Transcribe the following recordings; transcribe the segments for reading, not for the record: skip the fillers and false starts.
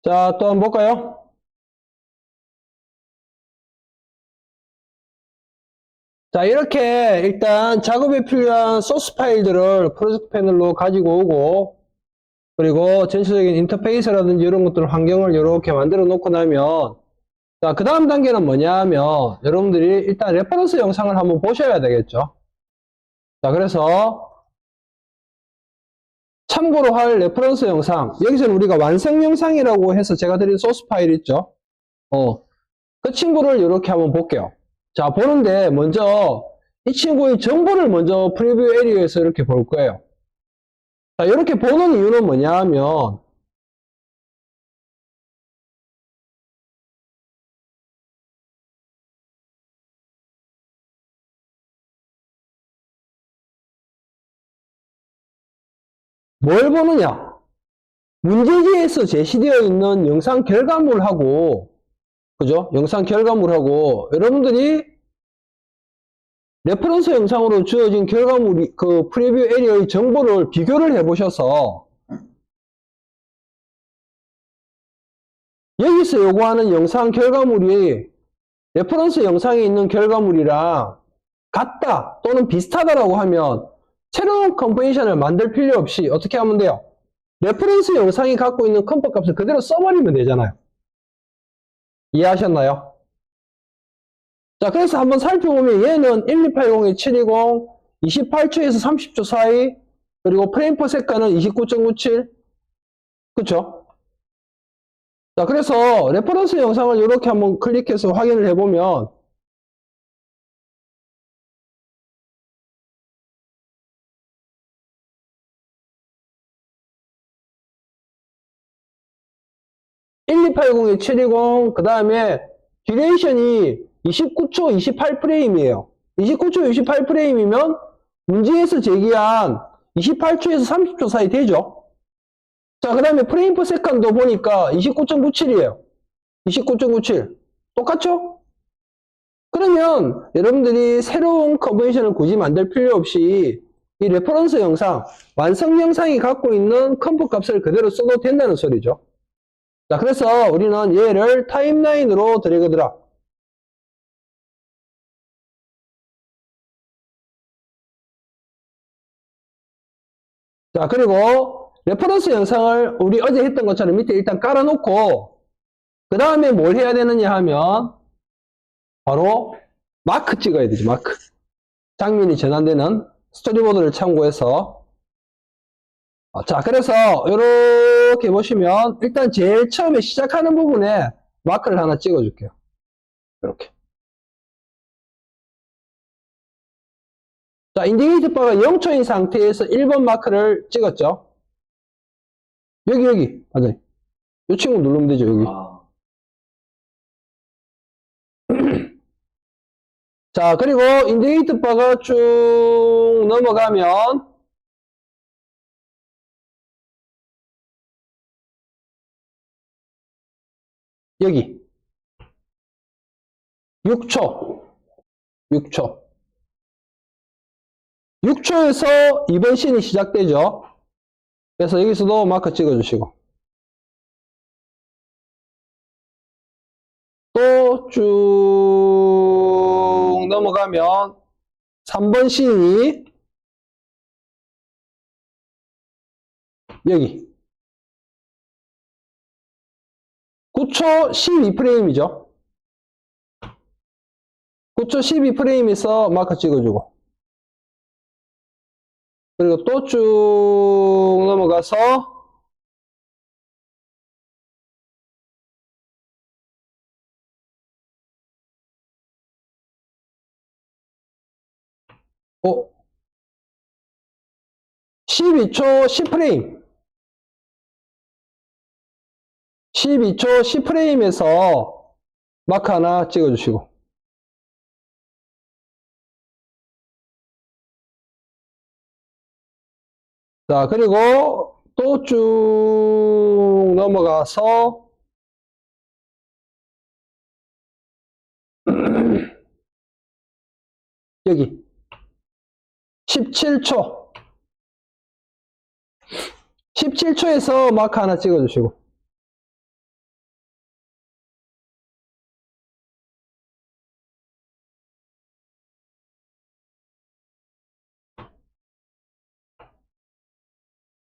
자, 또 한번 볼까요? 자, 이렇게 일단 작업에 필요한 소스 파일들을 프로젝트 패널로 가지고 오고, 그리고 전체적인 인터페이스라든지 이런 것들 환경을 이렇게 만들어 놓고 나면, 자, 그 다음 단계는 뭐냐 하면, 여러분들이 일단 레퍼런스 영상을 한번 보셔야 되겠죠. 자, 그래서 참고로 할 레퍼런스 영상, 여기서는 우리가 완성 영상이라고 해서 제가 드린 소스 파일 있죠. 그 친구를 이렇게 한번 볼게요. 자, 보는데 먼저 이 친구의 정보를 먼저 프리뷰 에리어에서 이렇게 볼 거예요. 자, 이렇게 보는 이유는 뭐냐 하면 뭘 보느냐? 문제지에서 제시되어 있는 영상 결과물하고, 그죠? 영상 결과물하고 여러분들이 레퍼런스 영상으로 주어진 결과물이 그 프리뷰 에리어의 정보를 비교를 해 보셔서 여기서 요구하는 영상 결과물이 레퍼런스 영상에 있는 결과물이랑 같다 또는 비슷하다라고 하면 새로운 컴포지션을 만들 필요 없이 어떻게 하면 돼요? 레퍼런스 영상이 갖고 있는 컴포 값을 그대로 써버리면 되잖아요. 이해하셨나요? 자, 그래서 한번 살펴보면 얘는 12802, 720, 28초에서 30초 사이, 그리고 프레임 퍼 세컨은 29.97, 그쵸? 자, 그래서 레퍼런스 영상을 이렇게 한번 클릭해서 확인을 해보면 12802, 720, 그 다음에 듀레이션이 29초 28프레임이에요. 29초 28프레임이면 문제에서 제기한 28초에서 30초 사이 되죠. 자, 그 다음에 프레임 퍼 세컨도 보니까 29.97이에요. 29.97. 똑같죠? 그러면 여러분들이 새로운 컨벤션을 굳이 만들 필요 없이 이 레퍼런스 영상, 완성 영상이 갖고 있는 컴포 값을 그대로 써도 된다는 소리죠. 자, 그래서 우리는 얘를 타임라인으로 드래그 드랍. 자, 그리고 레퍼런스 영상을 우리 어제 했던 것처럼 밑에 일단 깔아놓고 그 다음에 뭘 해야 되느냐 하면 바로 마크 찍어야 되죠. 마크. 장면이 전환되는 스토리보드를 참고해서 자, 그래서 이렇게 보시면 일단 제일 처음에 시작하는 부분에 마크를 하나 찍어줄게요. 이렇게. 자, 인디케이터 바가 0초인 상태에서 1번 마크를 찍었죠. 여기 맞아요. 이 친구 누르면 되죠. 여기. 자, 그리고 인디케이터 바가 쭉 넘어가면 여기 6초 6초 6초에서 이번 씬이 시작되죠. 그래서 여기서도 마크 찍어주시고 또 쭉 넘어가면 3번 씬이 여기 9초 12프레임이죠. 9초 12프레임에서 마크 찍어주고 그리고 또 쭉 넘어가서 어, 12초 10프레임 12초 10프레임에서 마크 하나 찍어주시고 자, 그리고 또 쭉 넘어가서 여기 17초 17초에서 마크 하나 찍어주시고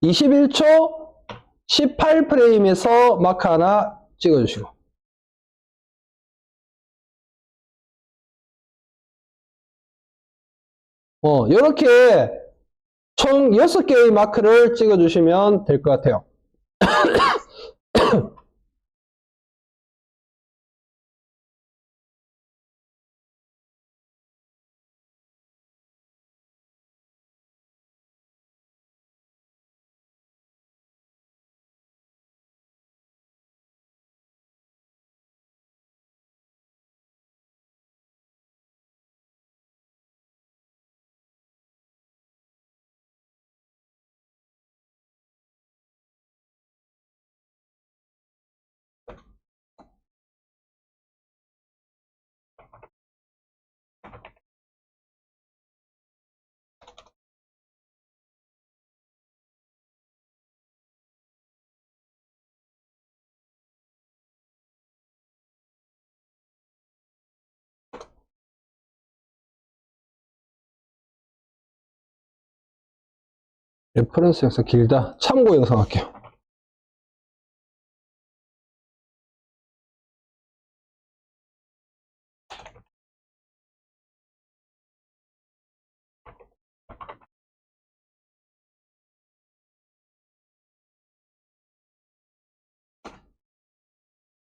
21초 18프레임에서 마크 하나 찍어주시고. 요렇게 총 6개의 마크를 찍어주시면 될 것 같아요. 레퍼런스 영상 길다. 참고 영상 할게요.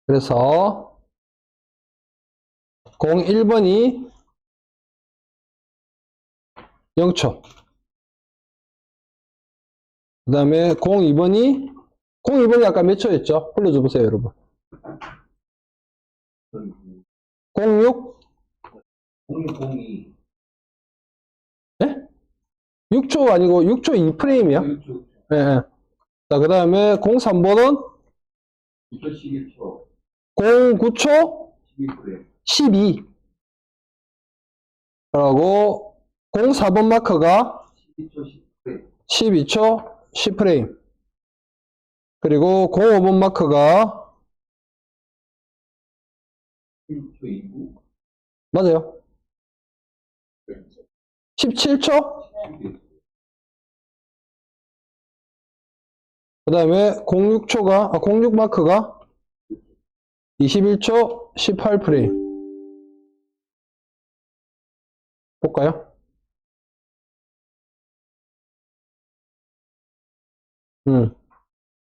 그래서 01번이 0초. 그 다음에 02번이 아까 몇 초였죠? 불러줘 보세요, 여러분. 06? 0602. 예? 6초 아니고 6초 2프레임이야? 6초. 예, 예. 자, 그 다음에 03번은 2011초. 09초 12프레임. 12. 그리고 04번 마커가 12초 10프레임. 12초 10프레임. 그리고 05번 마커가 16초 2부. 맞아요. 17초? 그 다음에 06 마크가 21초 18프레임. 볼까요?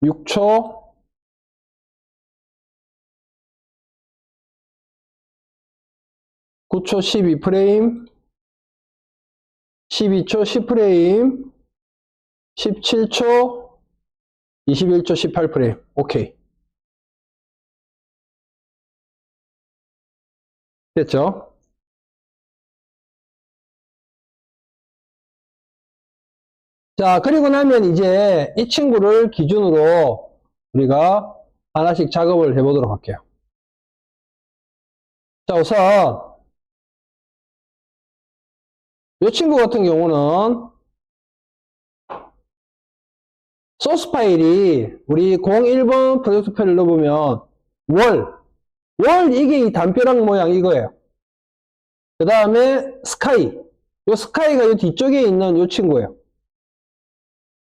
6초 9초 12프레임 12초 10프레임 17초 21초 18프레임. 오케이. 됐죠? 자, 그리고 나면 이제 이 친구를 기준으로 우리가 하나씩 작업을 해보도록 할게요. 자, 우선 이 친구 같은 경우는 소스 파일이 우리 01번 프로젝트 파일을 넣어보면 월 이게 이 담벼락 모양 이거예요. 그 다음에 스카이, 요 스카이가 이 뒤쪽에 있는 이 친구예요.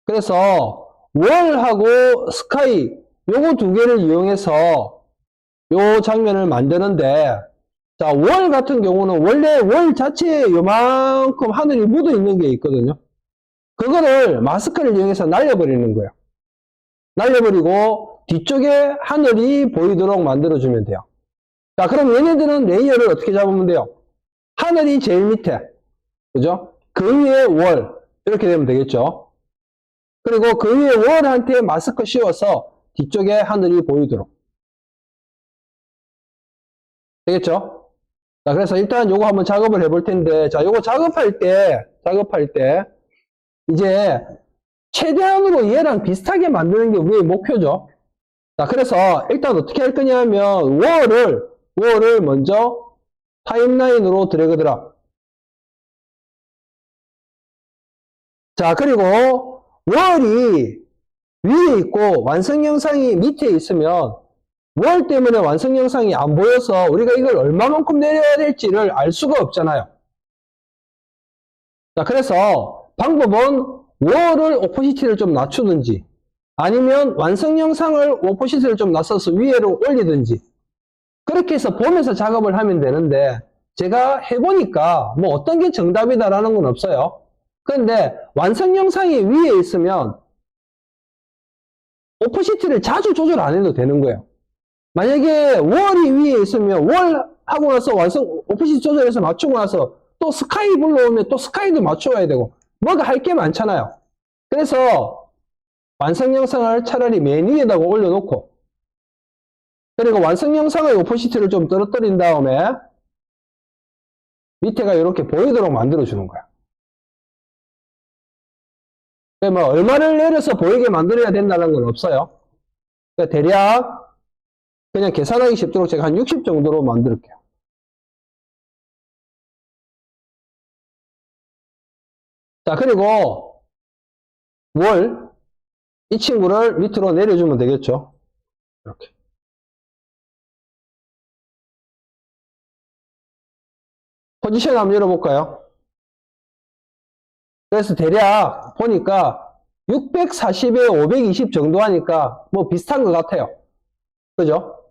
그래서 월하고 스카이 요거 두 개를 이용해서 요 장면을 만드는데, 자, 월 같은 경우는 원래 월 자체에 요만큼 하늘이 묻어 있는 게 있거든요. 그거를 마스크를 이용해서 날려버리는 거예요. 날려버리고 뒤쪽에 하늘이 보이도록 만들어주면 돼요. 자, 그럼 얘네들은 레이어를 어떻게 잡으면 돼요? 하늘이 제일 밑에, 그죠? 그 위에 월, 이렇게 되면 되겠죠? 그리고 그 위에 월한테 마스크 씌워서 뒤쪽에 하늘이 보이도록. 되겠죠? 자, 그래서 일단 요거 한번 작업을 해볼 텐데, 자, 요거 작업할 때, 이제 최대한으로 얘랑 비슷하게 만드는 게 우리의 목표죠. 자, 그래서 일단 어떻게 할 거냐면, 월을 먼저 타임라인으로 드래그 드랍. 자, 그리고 월이 위에 있고 완성 영상이 밑에 있으면 월 때문에 완성 영상이 안 보여서 우리가 이걸 얼마만큼 내려야 될지를 알 수가 없잖아요. 자, 그래서 방법은 월을 오포시티를 좀 낮추든지 아니면 완성 영상을 오포시티를 좀 낮춰서 위로 올리든지 그렇게 해서 보면서 작업을 하면 되는데 제가 해보니까 뭐 어떤 게 정답이다라는 건 없어요. 그런데 완성 영상이 위에 있으면 오포시티를 자주 조절 안 해도 되는 거예요. 만약에 월이 위에 있으면 월 하고 나서 완성 오포시티 조절해서 맞추고 나서 또 스카이 불러오면 또 스카이도 맞춰야 되고 뭐가 할 게 많잖아요. 그래서 완성 영상을 차라리 맨 위에다가 올려놓고 그리고 완성 영상의 오포시티를 좀 떨어뜨린 다음에 밑에가 이렇게 보이도록 만들어주는 거야. 뭐 얼마를 내려서 보이게 만들어야 된다는 건 없어요. 그러니까 대략 그냥 계산하기 쉽도록 제가 한 60 정도로 만들게요. 자, 그리고 월, 이 친구를 밑으로 내려주면 되겠죠. 이렇게. 포지션 한번 열어볼까요? 그래서 대략 보니까 640에 520 정도 하니까 뭐 비슷한 것 같아요. 그죠?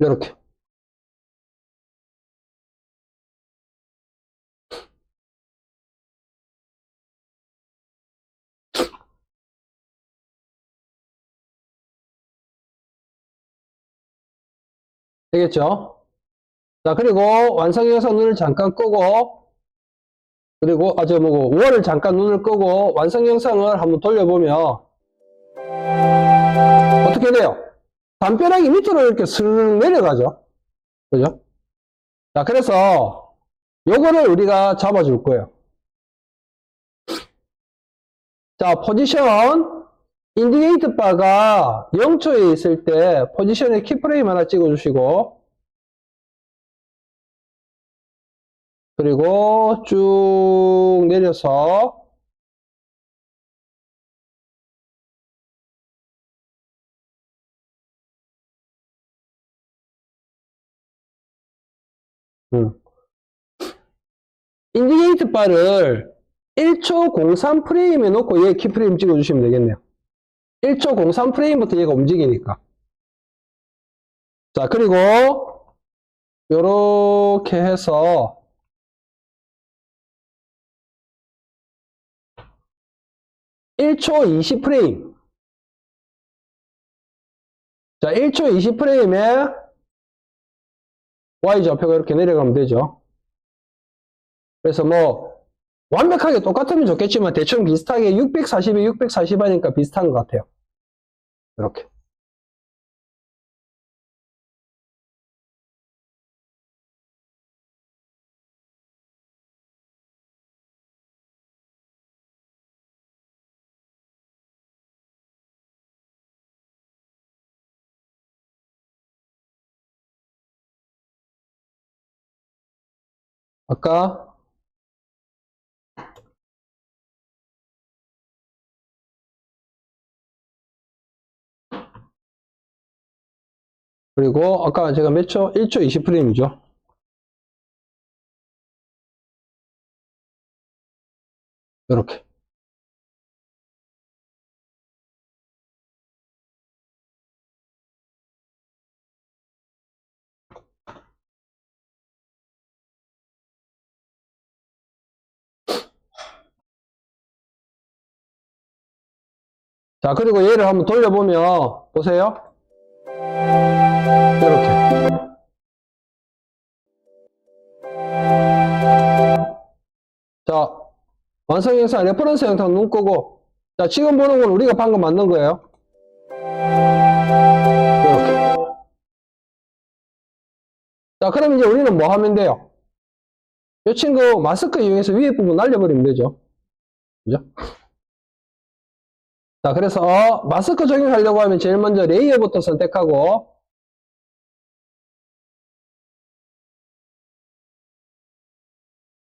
이렇게. 되겠죠? 자, 그리고 완성해서 눈을 잠깐 끄고, 그리고, 월을 잠깐 눈을 끄고, 완성 영상을 한번 돌려보면, 어떻게 돼요? 담벼락이 밑으로 이렇게 슬 내려가죠? 그죠? 자, 그래서, 요거를 우리가 잡아줄 거예요. 자, 포지션, 인디게이트 바가 0초에 있을 때, 포지션에 키프레임 하나 찍어주시고, 그리고 쭉 내려서 인디게이트 바를 1초 03 프레임에 놓고 얘 키프레임 찍어주시면 되겠네요. 1초 03 프레임부터 얘가 움직이니까. 자, 그리고 요렇게 해서 1초 20 프레임. 자, 1초 20 프레임에 Y좌표가 이렇게 내려가면 되죠. 그래서 뭐 완벽하게 똑같으면 좋겠지만 대충 비슷하게 640에 640 하니까 비슷한 것 같아요. 이렇게. 아까 그리고 아까 제가 몇 초? 1초 20 프레임이죠. 이렇게. 자, 그리고 얘를 한번 돌려보면, 보세요. 이렇게. 자, 완성 영상, 레퍼런스 영상 눈 끄고, 자, 지금 보는 건 우리가 방금 만든 거예요. 이렇게. 자, 그럼 이제 우리는 뭐 하면 돼요? 이 친구 마스크 이용해서 위에 부분 날려버리면 되죠. 그죠? 자, 그래서 마스크 적용하려고 하면 제일 먼저 레이어부터 선택하고,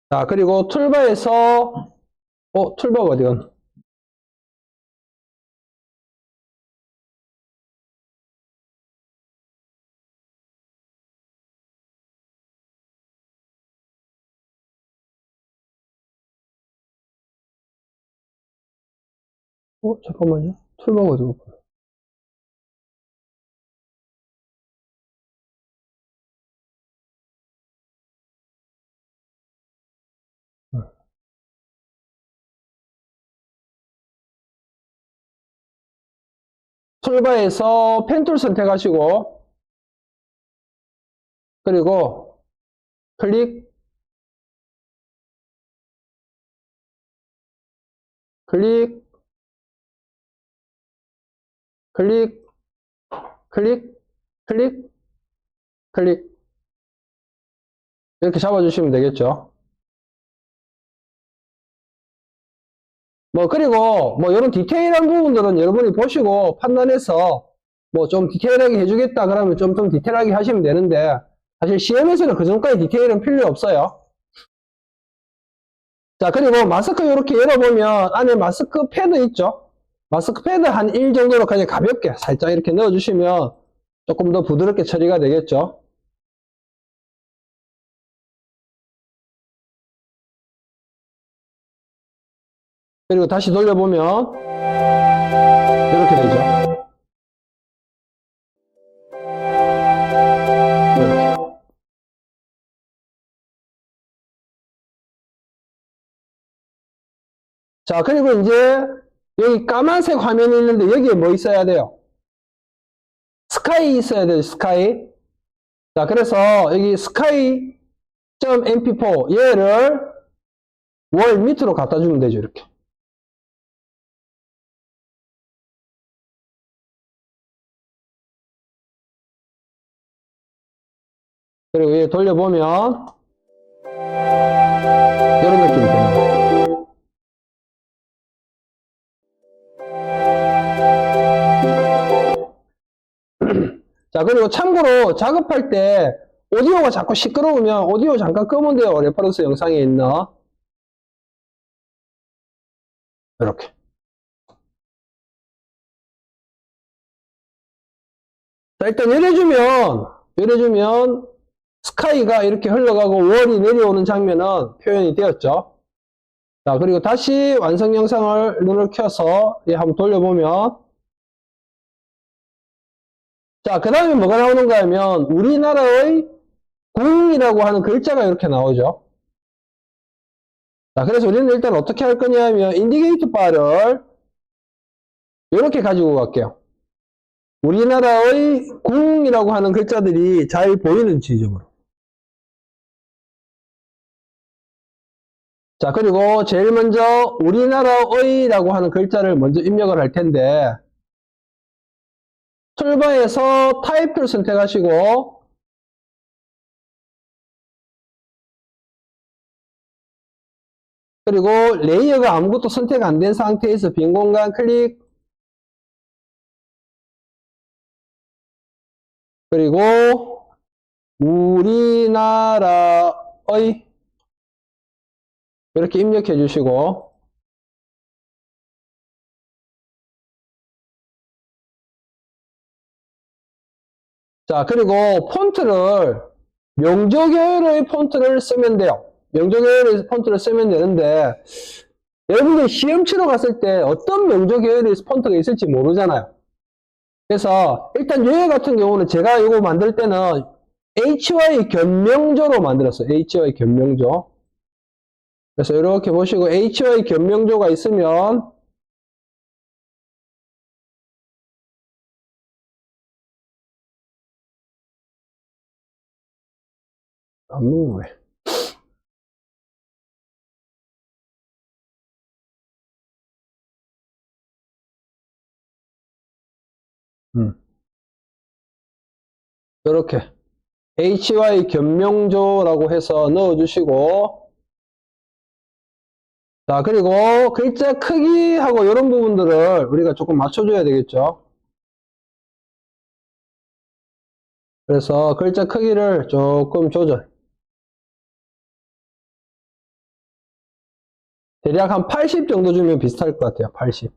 자, 그리고 툴바에서, 툴바가 어디 갔나? 잠깐만요. 툴바가 어디 갔나? 툴바에서 펜툴 선택하시고, 그리고 클릭, 클릭, 클릭, 클릭, 클릭, 클릭. 이렇게 잡아주시면 되겠죠. 그리고, 이런 디테일한 부분들은 여러분이 보시고 판단해서, 좀 디테일하게 해주겠다 그러면 좀 디테일하게 하시면 되는데, 사실 시험에서는 그 정도까지 디테일은 필요 없어요. 자, 그리고 마스크 이렇게 열어보면 안에 마스크 패드 있죠? 마스크 패드 한 1 정도로 그냥 가볍게 살짝 이렇게 넣어주시면 조금 더 부드럽게 처리가 되겠죠? 그리고 다시 돌려보면 이렇게 되죠. 이렇게. 자, 그리고 이제 여기 까만색 화면이 있는데 여기에 뭐 있어야 돼요? 스카이 있어야 돼요, 스카이. 자, 그래서 여기 sky.mp4 얘를 월 밑으로 갖다 주면 되죠, 이렇게. 그리고 얘 돌려보면 이런 느낌이 되는 거예요. 자, 그리고 참고로 작업할 때 오디오가 자꾸 시끄러우면 오디오 잠깐 끄면 돼요. 레퍼런스 영상에 있는. 이렇게. 자, 일단 이래주면 스카이가 이렇게 흘러가고 월이 내려오는 장면은 표현이 되었죠. 자, 그리고 다시 완성 영상을 눈을 켜서 한번 돌려보면, 자, 그 다음에 뭐가 나오는가 하면 우리나라의 궁이라고 하는 글자가 이렇게 나오죠. 자, 그래서 우리는 일단 어떻게 할 거냐 하면 인디게이트 바를 이렇게 가지고 갈게요. 우리나라의 궁이라고 하는 글자들이 잘 보이는 지점으로. 자, 그리고 제일 먼저 우리나라의라고 하는 글자를 먼저 입력을 할 텐데, 툴바에서 타입을 선택하시고, 그리고 레이어가 아무것도 선택 안 된 상태에서 빈 공간 클릭, 그리고 우리나라의 이렇게 입력해 주시고, 자, 그리고 폰트를 명조계열의 폰트를 쓰면 돼요. 명조계열의 폰트를 쓰면 되는데, 여러분들 시험 치러 갔을 때 어떤 명조계열의 폰트가 있을지 모르잖아요. 그래서 일단 얘 같은 경우는 제가 이거 만들 때는 HY 견명조로 만들었어요. HY 견명조. 그래서 이렇게 보시고 HY 견명조가 있으면 왜? 이렇게 HY 견명조라고 해서 넣어주시고, 자, 그리고 글자 크기하고 이런 부분들을 우리가 조금 맞춰줘야 되겠죠. 그래서 글자 크기를 조금 조절. 대략 한 80 정도 주면 비슷할 것 같아요. 80.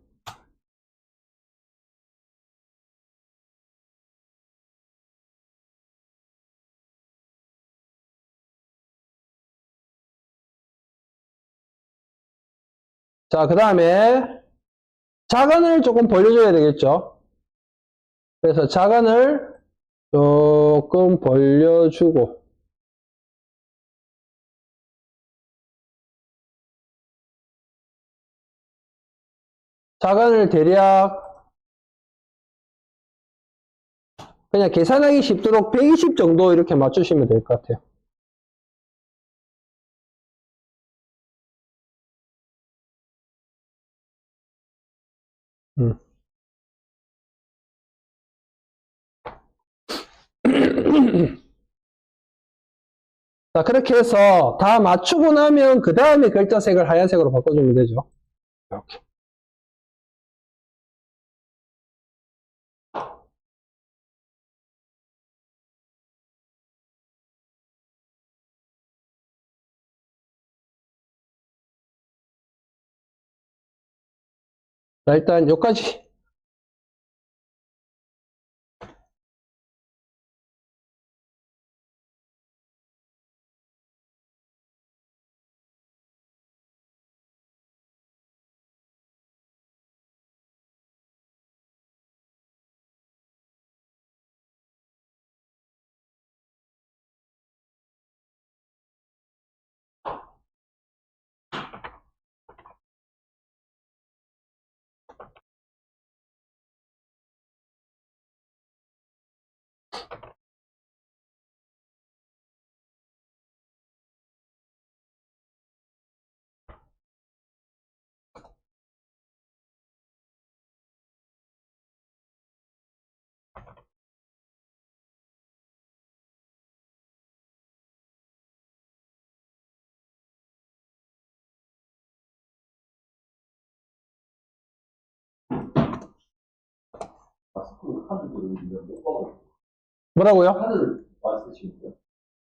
자, 그 다음에 자간을 조금 벌려줘야 되겠죠. 그래서 자간을 조금 벌려주고, 자간을 대략 그냥 계산하기 쉽도록 120 정도 이렇게 맞추시면 될 것 같아요. 자, 그렇게 해서 다 맞추고 나면 그 다음에 글자색을 하얀색으로 바꿔주면 되죠. 이렇게. 자, 일단 여기까지. 마스크 카드 들으면 못 봐요. 뭐라고요? 카드를 마스크 치는 거요?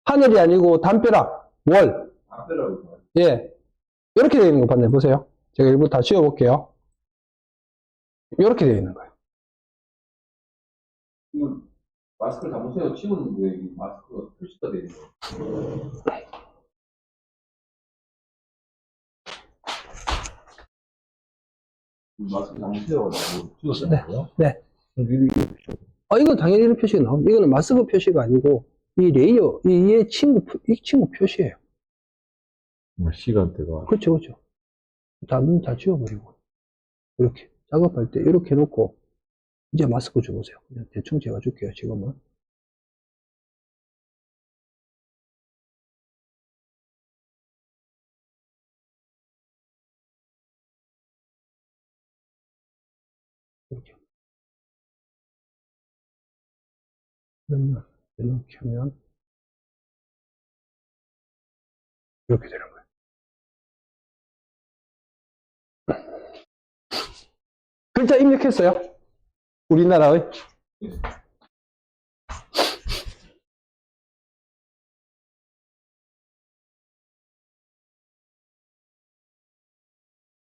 하늘이 아니고 담벼락, 월. 담배라고 봐요. 예. 이렇게 되어 있는 거 봤네. 보세요. 제가 일부 다 지워볼게요. 이렇게 되어 있는 거예요. 이거 마스크를 잘못해서 치웠는데 이 마스크가 표시가 되는 거예요. 마스크 잘못해가지고 치웠어요. 네. 이건 당연히 이런 표시가 나옵니다. 이거는 마스크 표시가 아니고, 이 레이어, 이 친구 표시예요. 시간대가. 그렇죠, 그렇죠. 다 지워버리고. 이렇게. 작업할 때 이렇게 해놓고, 이제 마스크 줘보세요. 그냥 대충 제가 줄게요, 지금은. 이렇게. 그러면, 이렇게 하면, 이렇게 되는 거예요. 글자 입력했어요? 우리나라의?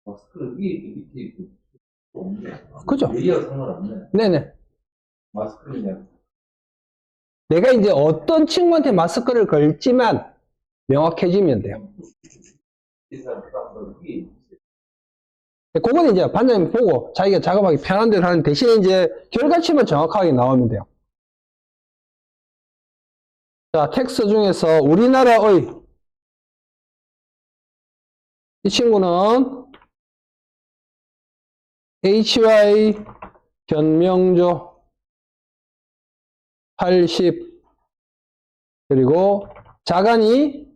마스크를 위에 있고 밑에 있고 없는데. 그죠? 레이어 상관없네. 네네. 마스크는 그냥 내가 이제 어떤 친구한테 마스크를 걸지만 명확해지면 돼요. 계산 거 위에 있어요. 그건 이제 반장님 보고 자기가 작업하기 편한 대로 하는 대신에 이제 결과치만 정확하게 나오면 돼요. 자, 텍스트 중에서 우리나라의 이 친구는 HY 견명조 80 그리고 자간이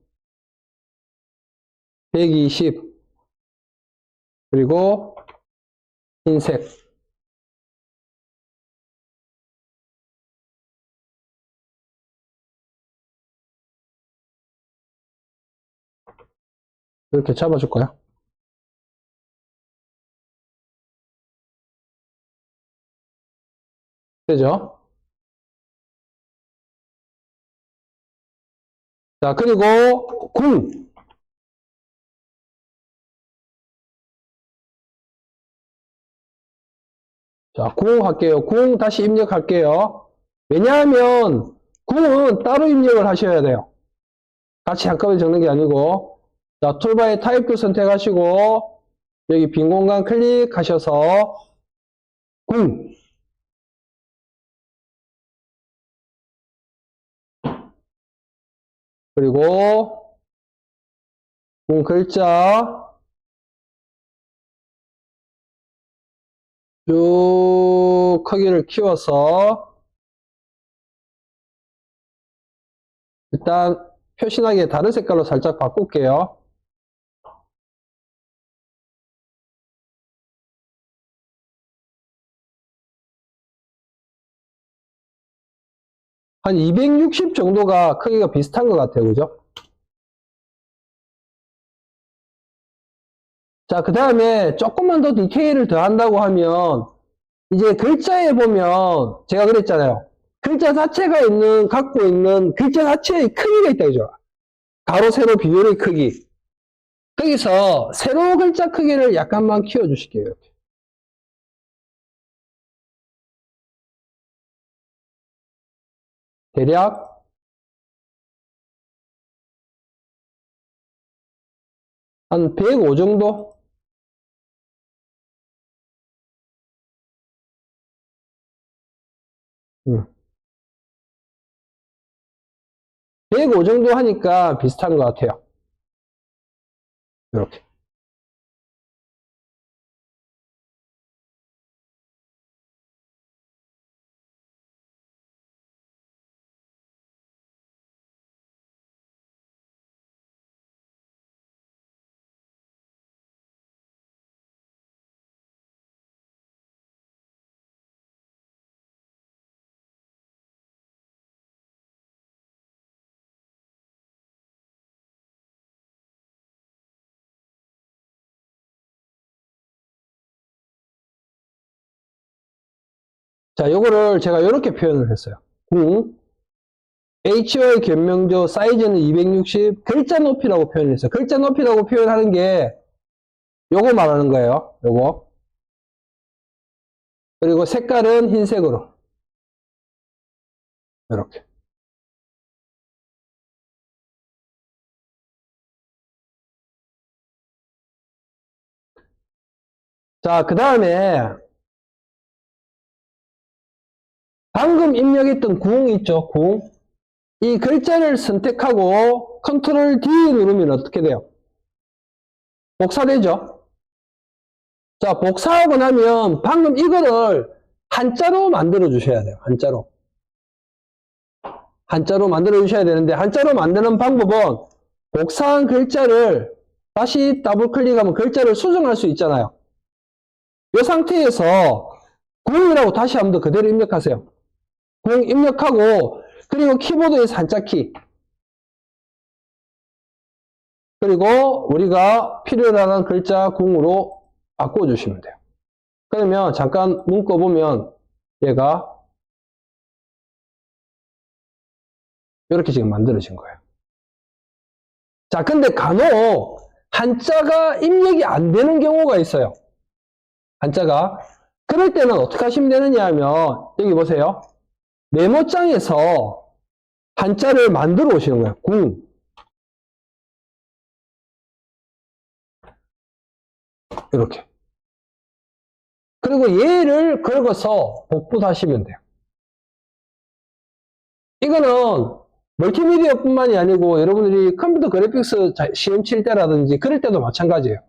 120 그리고 흰색 이렇게 잡아줄 거야. 되죠? 자, 그리고 궁. 자, 궁 할게요. 궁 다시 입력할게요. 왜냐하면 궁은 따로 입력을 하셔야 돼요. 같이 한꺼번에 적는 게 아니고. 자, 툴바에 타입도 선택하시고 여기 빈 공간 클릭하셔서 궁. 그리고 궁 글자 쭉 크기를 키워서 일단 표시나게 다른 색깔로 살짝 바꿀게요. 한 260 정도가 크기가 비슷한 것 같아요. 그죠? 자, 그 다음에 조금만 더 디테일을 더 한다고 하면 이제 글자에 보면 제가 그랬잖아요. 글자 자체가 갖고 있는 글자 자체의 크기가 있다. 그죠? 가로, 세로, 비율의 크기. 거기서 세로 글자 크기를 약간만 키워주실게요. 이렇게. 대략 한 105 정도? 105 정도 하니까 비슷한 것 같아요. 이렇게. 자, 요거를 제가 이렇게 표현을 했어요. HO의 견명조 사이즈는 260, 글자 높이라고 표현했어요. 글자 높이라고 표현하는 게 요거 말하는 거예요. 요거. 그리고 색깔은 흰색으로. 이렇게. 자, 그 다음에 방금 입력했던 궁 있죠? 궁. 이 글자를 선택하고 컨트롤 D 누르면 어떻게 돼요? 복사되죠? 자, 복사하고 나면 방금 이거를 한자로 만들어 주셔야 돼요. 한자로. 한자로 만들어 주셔야 되는데 한자로 만드는 방법은 복사한 글자를 다시 더블 클릭하면 글자를 수정할 수 있잖아요. 이 상태에서 궁이라고 다시 한번 더 그대로 입력하세요. 궁 입력하고 그리고 키보드에서 한자키 그리고 우리가 필요로 하는 글자 궁으로 바꿔주시면 돼요. 그러면 잠깐 문구 보면 얘가 이렇게 지금 만들어진 거예요. 자, 근데 간혹 한자가 입력이 안 되는 경우가 있어요. 한자가. 그럴 때는 어떻게 하시면 되느냐 하면 여기 보세요. 메모장에서 한자를 만들어 오시는 거예요. 궁. 이렇게. 그리고 얘를 긁어서 복붙하시면 돼요. 이거는 멀티미디어 뿐만이 아니고 여러분들이 컴퓨터 그래픽스 시험 칠 때라든지 그럴 때도 마찬가지예요.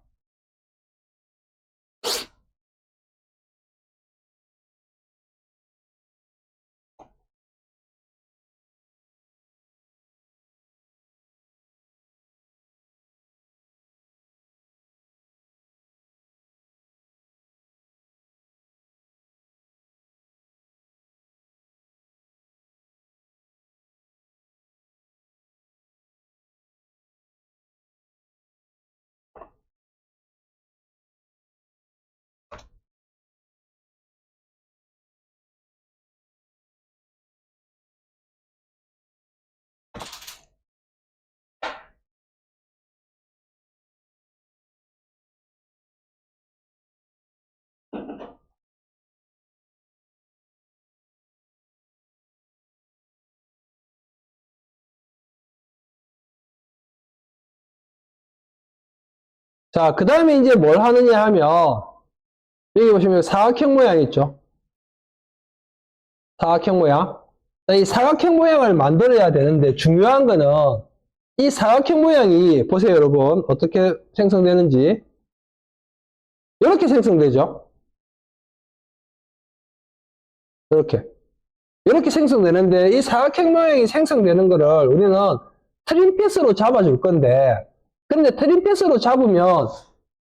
자, 그 다음에 이제 뭘 하느냐 하면, 여기 보시면 사각형 모양 있죠? 사각형 모양. 자, 이 사각형 모양을 만들어야 되는데, 중요한 거는, 이 사각형 모양이, 보세요, 여러분. 어떻게 생성되는지. 이렇게 생성되죠? 이렇게. 이렇게 생성되는데, 이 사각형 모양이 생성되는 거를 우리는 트림피스로 잡아줄 건데, 근데 트림피스로 잡으면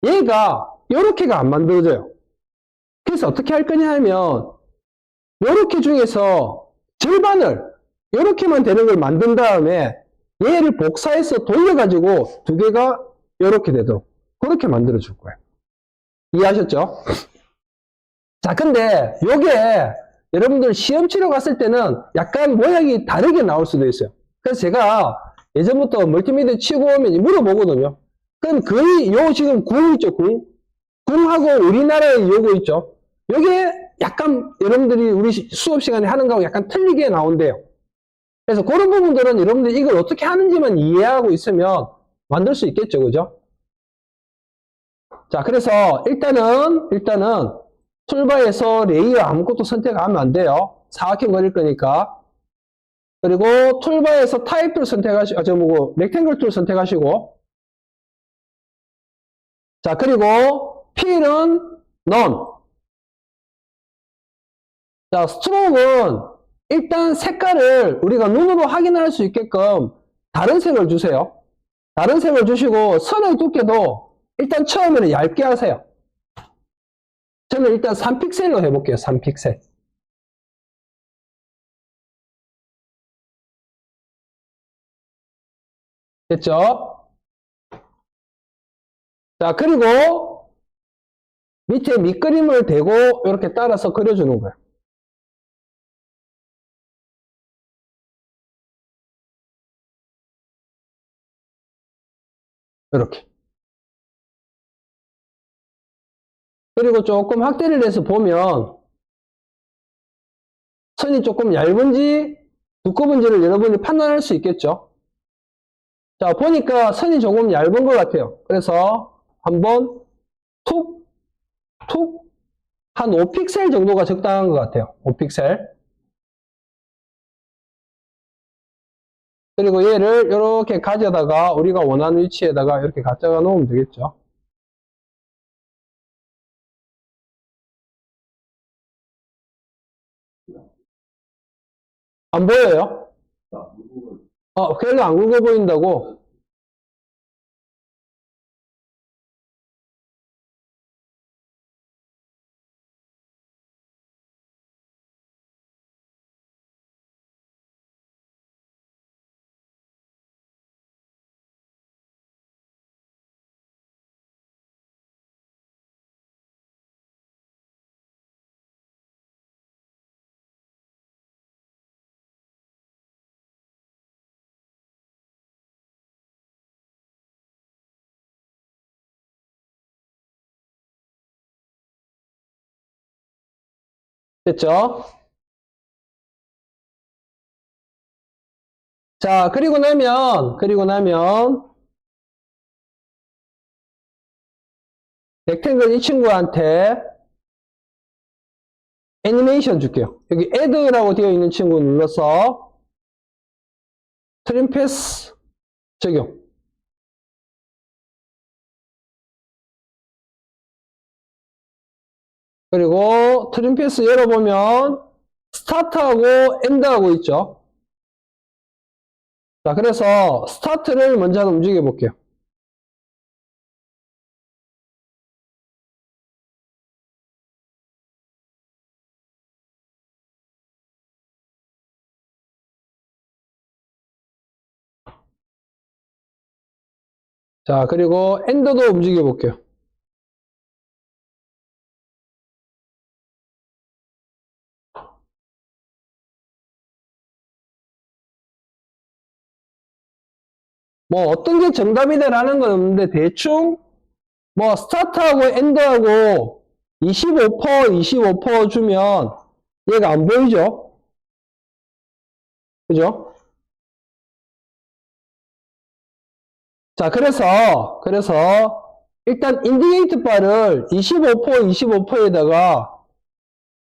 얘가 이렇게가 안 만들어져요. 그래서 어떻게 할 거냐 하면 이렇게 중에서 절반을 이렇게만 되는 걸 만든 다음에 얘를 복사해서 돌려가지고 두 개가 이렇게 되도록 그렇게 만들어 줄 거예요. 이해하셨죠? 자, 근데 요게 여러분들 시험 치러 갔을 때는 약간 모양이 다르게 나올 수도 있어요. 그래서 제가 예전부터 멀티미디어 치고 오면 물어보거든요. 그럼 거의 요 지금 궁 있죠, 궁? 궁하고 우리나라의 요거 있죠? 요게 약간 여러분들이 우리 수업 시간에 하는 거하고 약간 틀리게 나온대요. 그래서 그런 부분들은 여러분들이 이걸 어떻게 하는지만 이해하고 있으면 만들 수 있겠죠, 그죠? 자, 그래서 일단은 툴바에서 레이어 아무것도 선택하면 안 돼요. 사각형 그릴 거니까. 그리고 툴바에서 타입 툴 선택하시고, 렉탱글 툴 선택하시고. 자, 그리고 필은 none. 자, 스트로크는 일단 색깔을 우리가 눈으로 확인할 수 있게끔 다른 색을 주세요. 다른 색을 주시고 선의 두께도 일단 처음에는 얇게 하세요. 저는 일단 3픽셀로 해볼게요. 3픽셀. 됐죠? 자, 그리고 밑에 밑그림을 대고 이렇게 따라서 그려주는 거예요. 이렇게. 그리고 조금 확대를 해서 보면 선이 조금 얇은지 두꺼운지를 여러분이 판단할 수 있겠죠? 자, 보니까 선이 조금 얇은 것 같아요. 그래서 한번 툭, 툭, 한 5픽셀 정도가 적당한 것 같아요. 5픽셀. 그리고 얘를 이렇게 가져다가 우리가 원하는 위치에다가 이렇게 가져가 놓으면 되겠죠. 안 보여요? 별로 안 굵어 보인다고? 됐죠? 자, 그리고 나면, 렉탱글 이 친구한테 애니메이션 줄게요. 여기 add라고 되어 있는 친구 눌러서 트림 패스 적용. 그리고 트림 패스 열어보면 스타트하고 엔드하고 있죠. 자, 그래서 스타트를 먼저 한번 움직여 볼게요. 자, 그리고 엔드도 움직여 볼게요. 뭐 어떤 게 정답이다라는 건 없는데 대충 뭐 스타트하고 엔드하고 25% 주면 얘가 안 보이죠? 그죠? 자, 그래서 일단 인디케이터 바를 25%에다가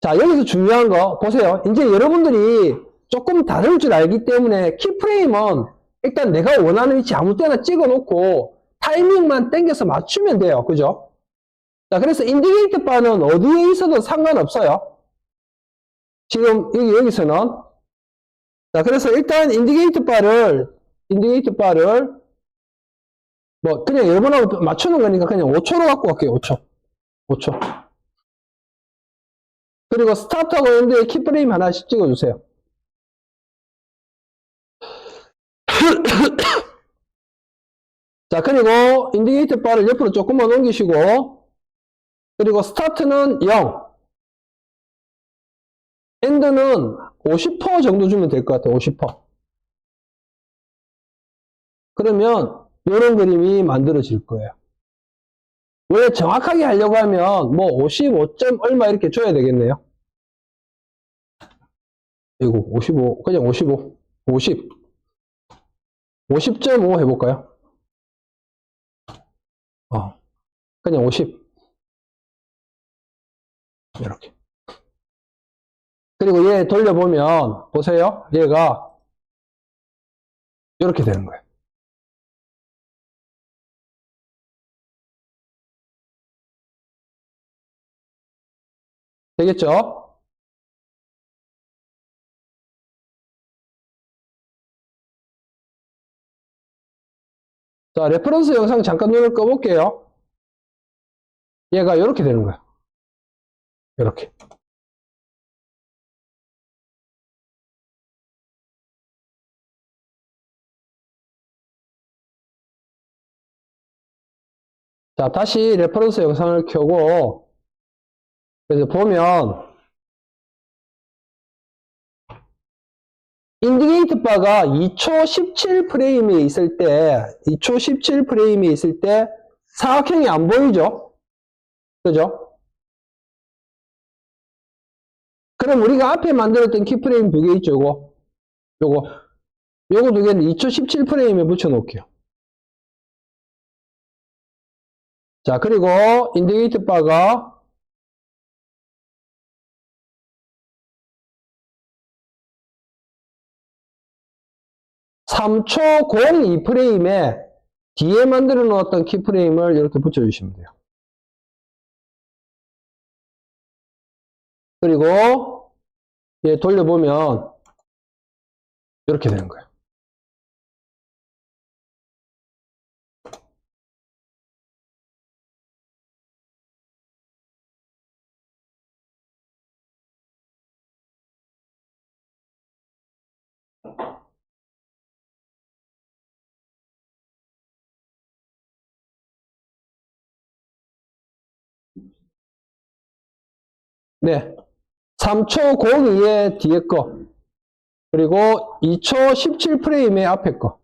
자, 여기서 중요한 거 보세요. 이제 여러분들이 조금 다를 줄 알기 때문에 키프레임은 일단 내가 원하는 위치 아무 때나 찍어 놓고 타이밍만 당겨서 맞추면 돼요. 그죠? 자, 그래서 인디케이터 바는 어디에 있어도 상관없어요. 지금 여기서는 자, 그래서 일단 인디케이터 바를 뭐 그냥 여러분하고 맞추는 거니까 그냥 5초로 갖고 갈게요. 5초. 5초. 그리고 스타트하고 엔드에 키프레임 하나씩 찍어주세요. 자, 그리고 인디케이터 바를 옆으로 조금만 옮기시고, 그리고 스타트는 0, 엔드는 50% 정도 주면 될 것 같아요. 50%. 그러면 이런 그림이 만들어질 거예요. 왜 정확하게 하려고 하면 뭐 55점 얼마 이렇게 줘야 되겠네요. 이거 55, 그냥 55, 50, 50.5 해볼까요? 그냥 50. 이렇게. 그리고 얘 돌려보면, 보세요. 얘가 이렇게 되는 거예요. 되겠죠? 자, 레퍼런스 영상 잠깐 눈을 꺼볼게요. 얘가 이렇게 되는 거예요. 이렇게. 자, 다시 레퍼런스 영상을 켜고, 그래서 보면, 인디케이터 바가 2초 17프레임에 있을 때, 2초 17프레임에 있을 때, 사각형이 안 보이죠? 그죠? 그럼 우리가 앞에 만들었던 키프레임 두 개 있죠, 요거 두 개는 2초 17프레임에 붙여놓을게요. 자, 그리고 인디케이터 바가 3초 02프레임에 뒤에 만들어 놓았던 키프레임을 이렇게 붙여주시면 돼요. 그리고 얘 돌려보면 이렇게 되는 거예요. 네. 3초 02의 뒤에 거, 그리고 2초 17프레임의 앞에 거.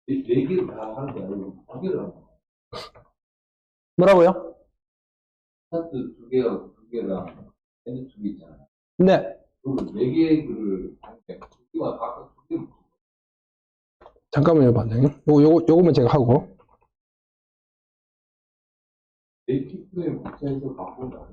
네 개를 다 하는 게 아니고 두 개를 하는 거야. 뭐라고요? 스타트 두 개랑 엔드 두 개 있잖아요. 네. 그걸 네 개를 하는데 두 개만 각각 두 개를 잠깐만요, 반장님. 요거만 제가 하고. 네 키프레임 복사해서 바꾼다.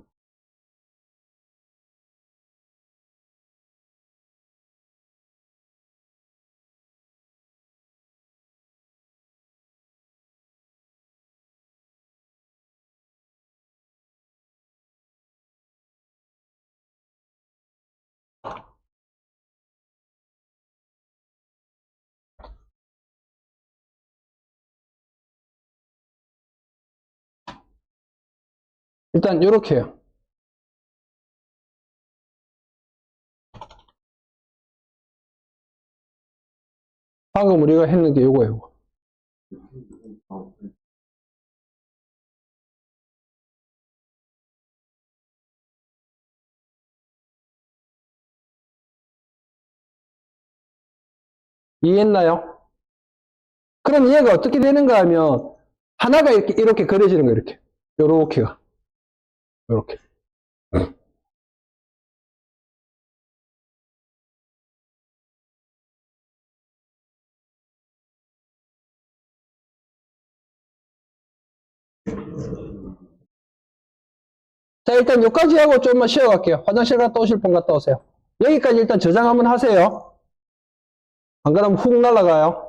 일단 요렇게 해요. 방금 우리가 했는 게 요거예요. 요거. 이해했나요? 그럼 얘가 어떻게 되는가 하면 하나가 이렇게 그려지는 거예요. 이렇게. 요렇게가. 요렇게. 자, 일단 여기까지 하고 좀만 쉬어갈게요. 화장실 갔다 오실 분 갔다 오세요. 여기까지 일단 저장 한번 하세요. 안 그러면 훅 날아가요.